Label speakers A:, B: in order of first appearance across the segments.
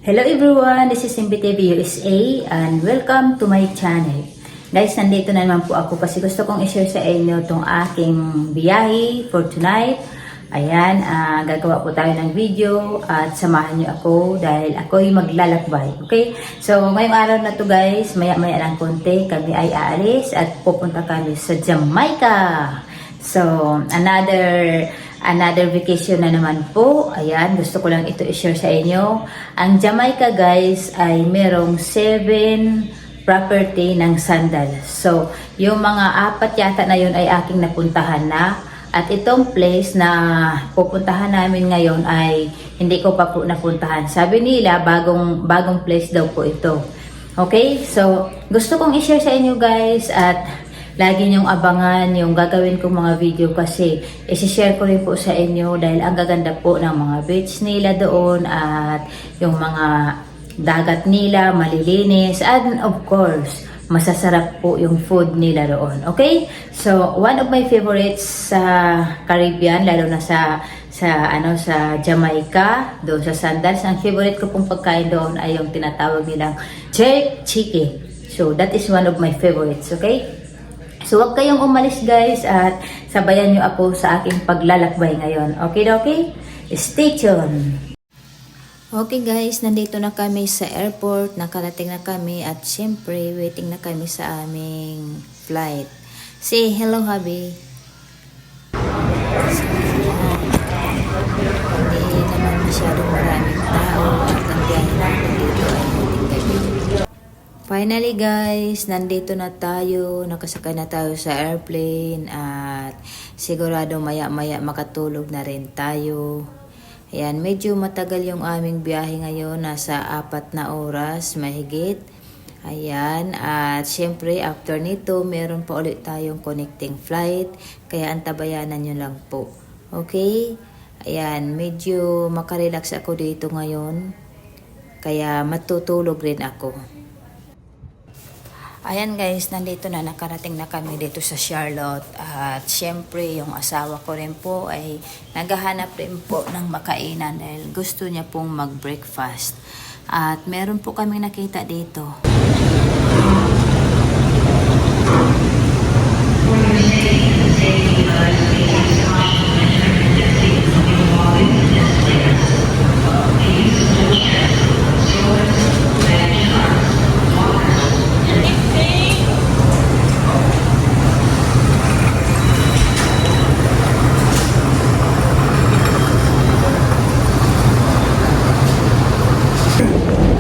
A: Hello everyone, this is Simbi TV USA and welcome to my channel. Guys, nandito na naman po ako kasi gusto kong i-share sa inyo itong aking biyahe for tonight. Ayan, gagawa po tayo ng video at samahan niyo ako dahil ako'y maglalakbay. Okay? So, ngayong araw na to guys, maya-maya lang konti, kami ay aalis at pupunta kami sa Jamaica. So, another vacation na naman po. Ayan, gusto ko lang ito i-share sa inyo. Ang Jamaica guys ay merong 7 property ng sandal. So, yung mga 4 yata na yun ay aking napuntahan na. At itong place na pupuntahan namin ngayon ay hindi ko pa po napuntahan. Sabi nila, bagong place daw po ito. Okay? So, gusto kong i-share sa inyo guys at lagi niyong abangan yung gagawin kong mga video kasi isi-share ko rin po sa inyo dahil ang gaganda po ng mga beach nila doon at yung mga dagat nila malilinis and of course masasarap po yung food nila doon. Okay? So, one of my favorites sa Caribbean lalo na sa Jamaica, doon sa Sandals, ang favorite ko pong pagkain doon ay yung tinatawag nilang jerk chicken. So, that is one of my favorites. Okay? So, huwag kayong umalis guys at sabayan nyo ako sa aking paglalakbay ngayon. Okay? Stay tuned! Okay guys, nandito na kami sa airport. Nakarating na kami at syempre waiting na kami sa aming flight. Say hello, hubby! So, hindi naman masyadong maraming tao at ang biyahe natin dito ay gabi. Finally guys, nandito na tayo, nakasakay na tayo sa airplane at sigurado maya-maya makatulog na rin tayo. Ayan, medyo matagal yung aming biyahe ngayon, nasa 4 na oras mahigit. Ayan, at syempre after nito, meron pa ulit tayong connecting flight, kaya antabayanan nyo lang po. Okay? Ayan, medyo makarelax ako dito ngayon, kaya matutulog rin ako. Ayan guys, nandito na, nakarating na kami dito sa Charlotte at syempre yung asawa ko rin po ay naghahanap rin po ng makainan dahil gusto niya pong mag-breakfast at meron po kami nakita dito.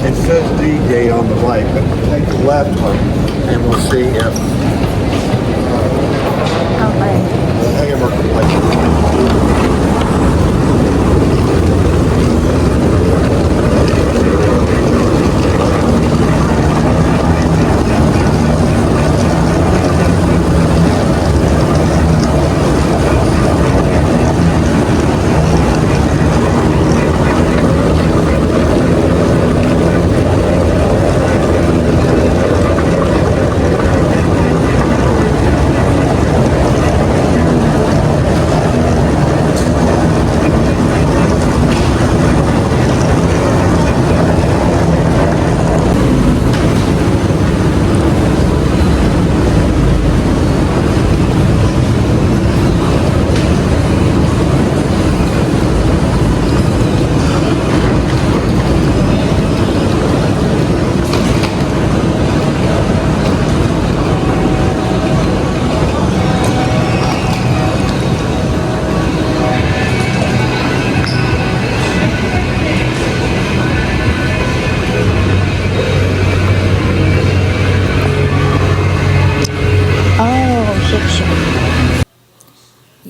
B: It says D-Gate on the right, but take the left one and we'll see if
A: Okay.
B: the hammer complete.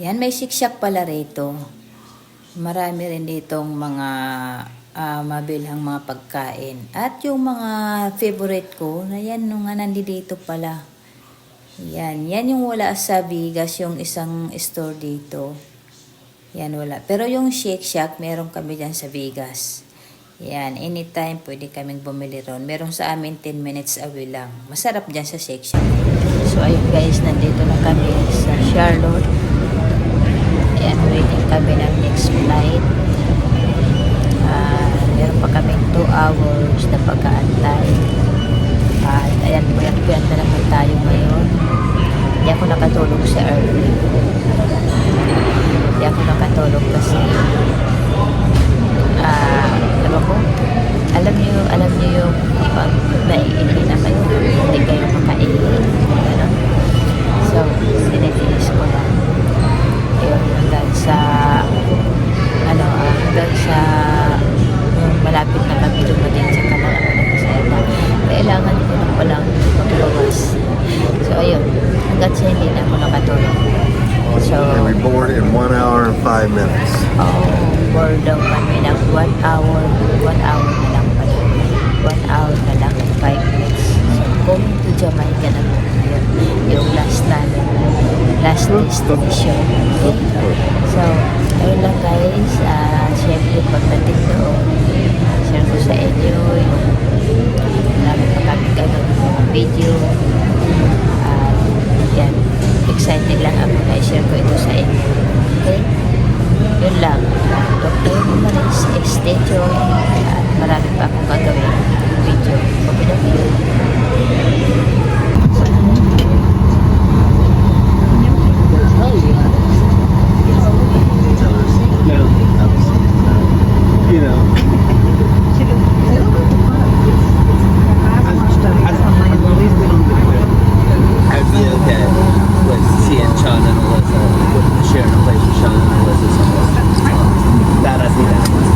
A: Yan, may siksyak pala rito. Marami rin ditong mga mabilhang mga pagkain. At yung mga favorite ko, na yan nung nandito pala. Yan yung wala sa Vegas, yung isang store dito. Yan wala. Pero yung Shake Shack, meron kami dyan sa Vegas. Yan, anytime pwede kaming bumili ron. Meron sa amin 10 minutes away lang. Masarap dyan sa Shake Shack. So ayun guys, nandito na kami sa Charlotte. Ayan, waiting kami ng next flight. Meron pa kaming 2 hours na pagkaantay. At ayan, puyat-puyat na naman tayo ngayon. Hindi ako nakatulog sa early. Hindi ako nakatulog kasi alam niyo yung pag naiihi na kayo, hindi kayo makaihi. Ganun. So, sinitiis ko lang. Ayun, hanggang sa malapit na kami dumating sa kanal ako ng Pasayata. Kailangan ko na palang magbawas. So, ayun. Hanggang sa hindi na ako nakatulog. So,
B: And we board in 1 hour and 5 minutes.
A: board daw kami ng 1 hour. 1 hour na lang pala. 1 hour na lang and 5 minutes. So, going to Jamaica na po yun. Yung last namin. Last destination. Okay? So, ayun lang guys. Siyempre, pagdating doon, share ko sa inyo yung marami pa kami gano'n mga video. Yan. Excited lang ako na i-share ko ito sa inyo. Okay? Yun lang. Huwag kayong umalis. Stay tuned. At marami pa akong gagawin video. Pagpinapin.
C: You know, I'd be okay with seeing Sean and Alyssa, with sharing a place with Sean and Alyssa somewhere. That I'd be down with.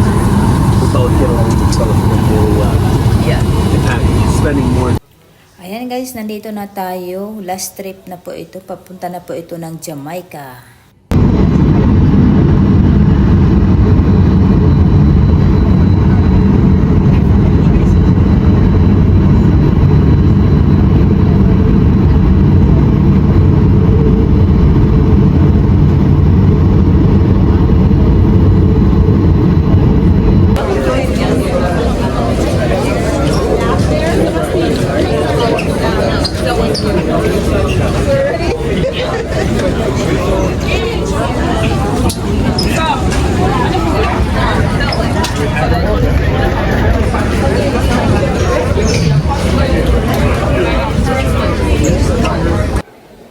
C: We both get along with both of them really well. Yeah. Spending more.
A: Ayan guys, nandito na tayo. Last trip na po ito. Papunta na po ito ng Jamaica.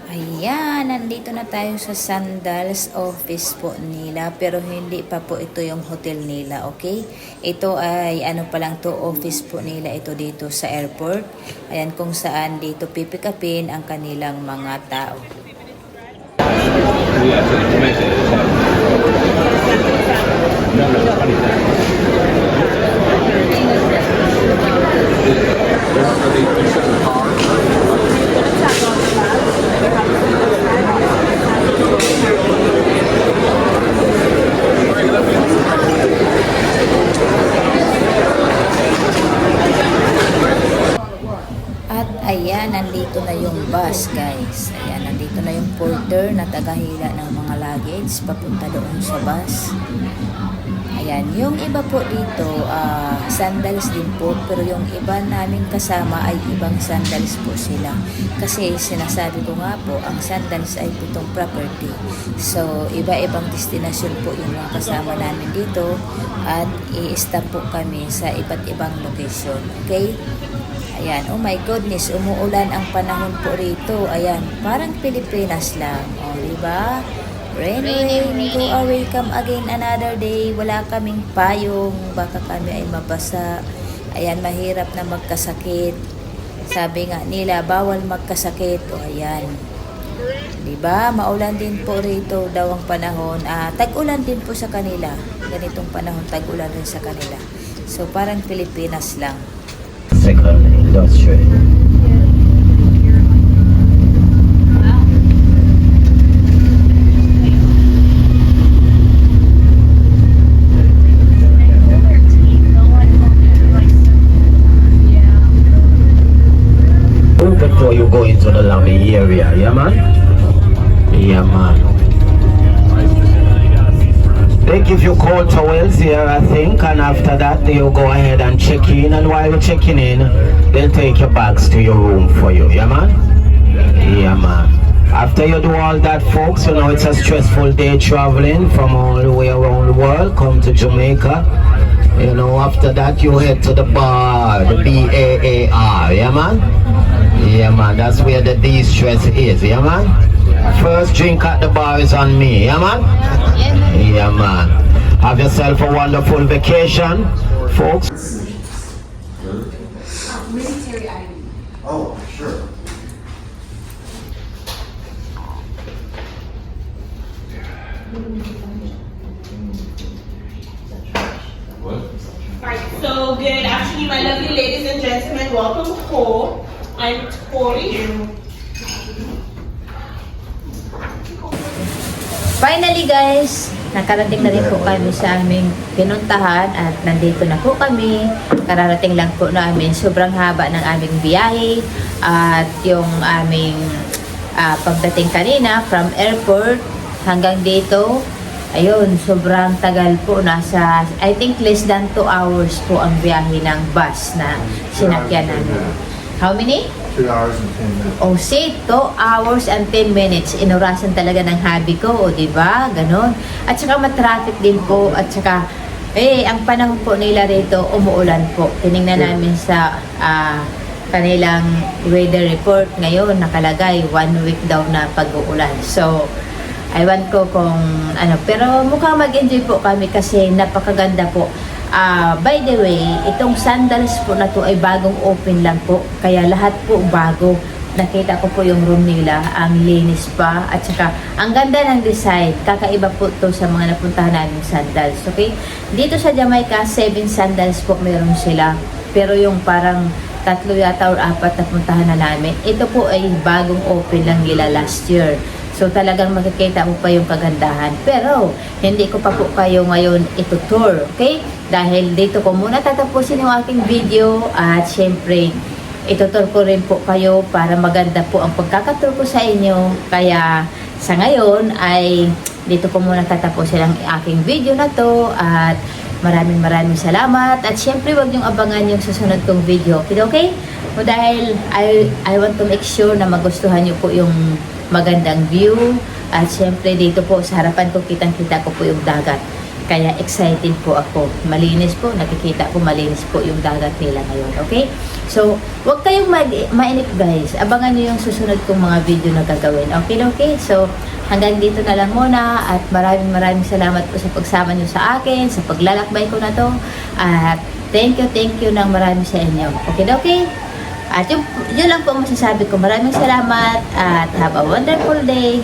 A: Ayan, nandito na tayo sa Sandals office po nila, pero hindi pa po ito yung hotel nila, okay? Ito ay ano pa lang to, office po nila ito dito sa airport. Ayan, kung saan dito pipikapin ang kanilang mga tao. At ayan, nandito na yung bus guys. Ayan, nandito na yung porter na tagahila ng mga luggage papunta doon sa bus. Ayan, yung iba po dito, sandals din po, pero yung iba namin kasama ay ibang sandals po sila. Kasi sinasabi ko nga po, ang sandals ay pitong property. So, iba-ibang destinasyon po yung mga kasama namin dito at i-stop po kami sa iba't ibang location. Okay? Ayan, oh my goodness, umuulan ang panahon po rito. Ayan, parang Pilipinas lang. O, diba? Rain, go away, come again another day. Wala kaming payong, baka kami ay mabasa. Ayan, mahirap na magkasakit. Sabi nga nila, bawal magkasakit. O, ayan. Diba? Maulan din po rito daw ang panahon. Tag-ulan din po sa kanila. Ganitong panahon, tag-ulan rin sa kanila. So, parang Pilipinas lang.
C: Second industry. Before you go into the lobby area, yeah man? Yeah man. They give you cold towels here, I think, and after that you go ahead and check in, and while you're checking in, they'll take your bags to your room for you, yeah man? Yeah man. After you do all that, folks, you know it's a stressful day traveling from all the way around the world, come to Jamaica.
D: You know, after that you head to the bar, the BAAR, yeah man? Yeah man, that's where the de-stress is, yeah man? First drink at the bar is on me, yeah man? Yeah man. Have yourself a wonderful vacation, folks.
B: Oh, sure.
E: Alright, so good afternoon, my lovely ladies and gentlemen. Welcome home. I'm Tori.
A: Finally guys, nakarating na rin po kami sa aming pinuntahan at nandito na po kami. Kararating lang po namin. Sobrang haba ng aming biyahe at yung aming pagdating kanina from airport hanggang dito. Ayun, sobrang tagal po. Nasa, I think less than 2 hours po ang biyahe ng bus na sinakyan namin. How many?
B: 2 hours and 10 minutes.
A: O see, 2 hours and 10 minutes. Inurasan talaga ng hubby ko, o diba? Ganon. At saka matraffic din po. At saka, ang panahon po nila rito, umuulan po. Tinignan namin sa kanilang weather report. Ngayon, nakalagay 1 week daw na pag-uulan. So, ewan ko kung ano. Pero mukhang mag-enjoy po kami kasi napakaganda po. By the way, itong sandals po na to ay bagong open lang po. Kaya lahat po bago. Nakita ko po yung room nila. Ang linis pa. At saka, ang ganda ng design. Kakaiba po to sa mga napuntahan namin sandals. Okay? Dito sa Jamaica, 7 sandals po meron sila. Pero yung parang 3 yata or 4 na puntahan na namin. Ito po ay bagong open lang nila last year. So talagang makikita mo pa yung kagandahan. Pero hindi ko pa po kayo ngayon itutour. Okay? Dahil dito ko muna tatapusin yung aking video. At syempre, itutour ko rin po kayo para maganda po ang pagkakatour ko sa inyo. Kaya sa ngayon ay dito ko muna tatapusin ang aking video na to. At maraming salamat. At syempre, wag niyong abangan yung susunod kong video. Okay? O dahil I want to make sure na magustuhan niyo po yung magandang view. At syempre, dito po sa harapan ko, kitang-kita ko po yung dagat. Kaya excited po ako. Malinis po. Nakikita ko malinis po yung dagat nila ngayon. Okay? So, wag kayong mainip guys. Abangan niyo yung susunod kong mga video na gagawin. Okay? So, hanggang dito na lang muna. At maraming salamat po sa pagsama niyo sa akin, sa paglalakbay ko na to. At thank you ng marami sa inyo. Okay? At yun lang po ang masasabi ko. Maraming salamat at have a wonderful day.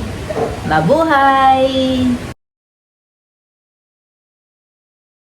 A: Mabuhay!